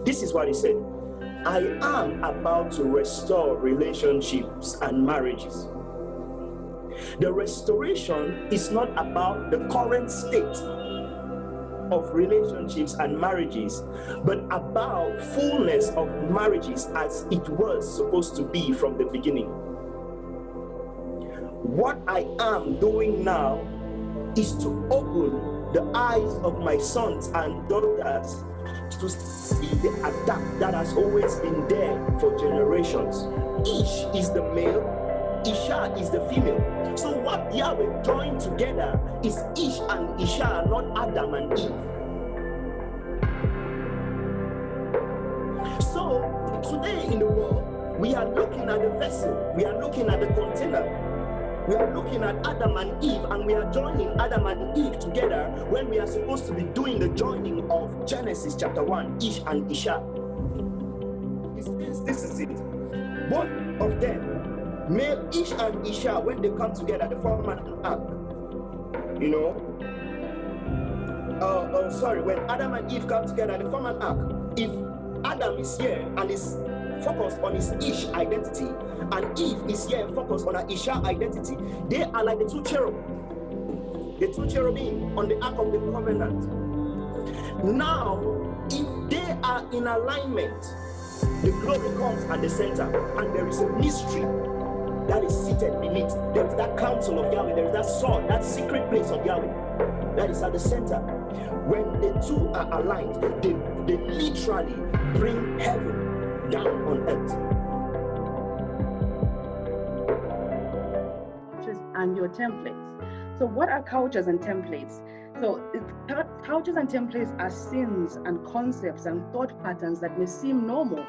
This is what he said. I am about to restore relationships and marriages. The restoration is not about the current state of relationships and marriages, but about fullness of marriages as it was supposed to be from the beginning. What I am doing now is to open the eyes of my sons and daughters to see the adapt that has always been there for generations. Ish is the male, Isha is the female. So what Yahweh joined together is Ish and Isha, not Adam and Eve. So today in the world, we are looking at the vessel, we are looking at the container. We are looking at Adam and Eve, and we are joining Adam and Eve together when we are supposed to be doing the joining of Genesis chapter 1, Ish and Isha. This is it. Both of them, male Ish and Isha, when they come together, they form an ark. You know? When Adam and Eve come together, they form an ark. If Adam is here and is focused on his Ish identity, and Eve is here focused on her Isha identity, they are like the two cherubim on the Ark of the Covenant. Now, if they are in alignment, the glory comes at the center, and there is a mystery that is seated beneath. There is that counsel of Yahweh, there is that sword, that secret place of Yahweh that is at the center. When the two are aligned, they literally bring heaven down on earth. And your templates. So what are cultures and templates? So cultures and templates are sins and concepts and thought patterns that may seem normal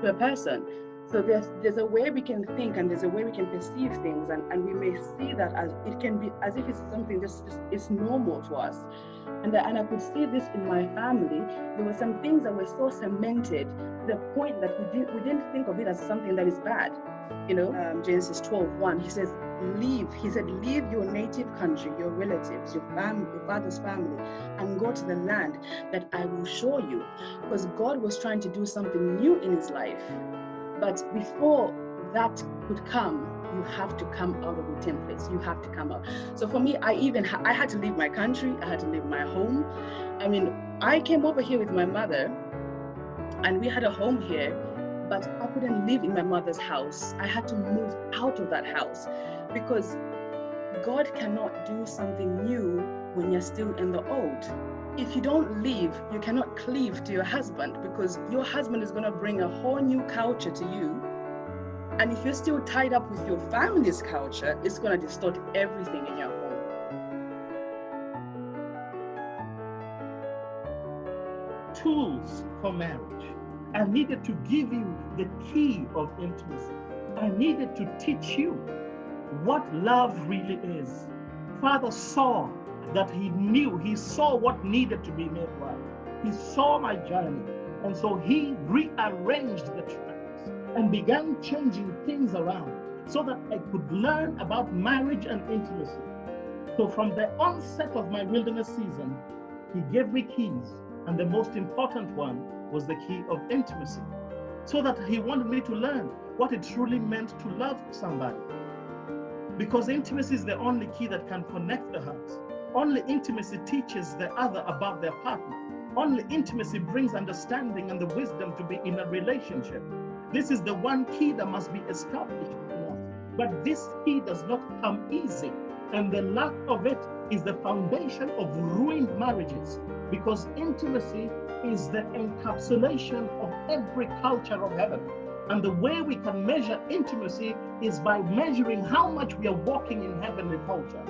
to a person. So there's a way we can think, and there's a way we can perceive things, and we may see that as it can be as if it's something just is normal to us. And I could see this in my family. There were some things that were so cemented to the point that we didn't think of it as something that is bad. You know, Genesis 12:1, he says, leave your native country, your relatives, your father's family, and go to the land that I will show you. Because God was trying to do something new in his life. But before that could come, you have to come out of the templates. You have to come out. So for me, I had to leave my country. I had to leave my home. I mean, I came over here with my mother, and we had a home here, but I couldn't live in my mother's house. I had to move out of that house, because God cannot do something new when you're still in the old. If you don't leave, you cannot cleave to your husband, because your husband is going to bring a whole new culture to you. And if you're still tied up with your family's culture, it's going to distort everything in your home. Tools for marriage. I needed to give you the key of intimacy. I needed to teach you what love really is. Father saw that he saw what needed to be made right. He saw my journey. And so he rearranged the tracks and began changing things around so that I could learn about marriage and intimacy. So from the onset of my wilderness season, he gave me keys. And the most important one was the key of intimacy, so that he wanted me to learn what it truly meant to love somebody. Because intimacy is the only key that can connect the hearts. Only intimacy teaches the other about their partner. Only intimacy brings understanding and the wisdom to be in a relationship. This is the one key that must be established in us. But this key does not come easy. And the lack of it is the foundation of ruined marriages. Because intimacy is the encapsulation of every culture of heaven. And the way we can measure intimacy is by measuring how much we are walking in heavenly culture.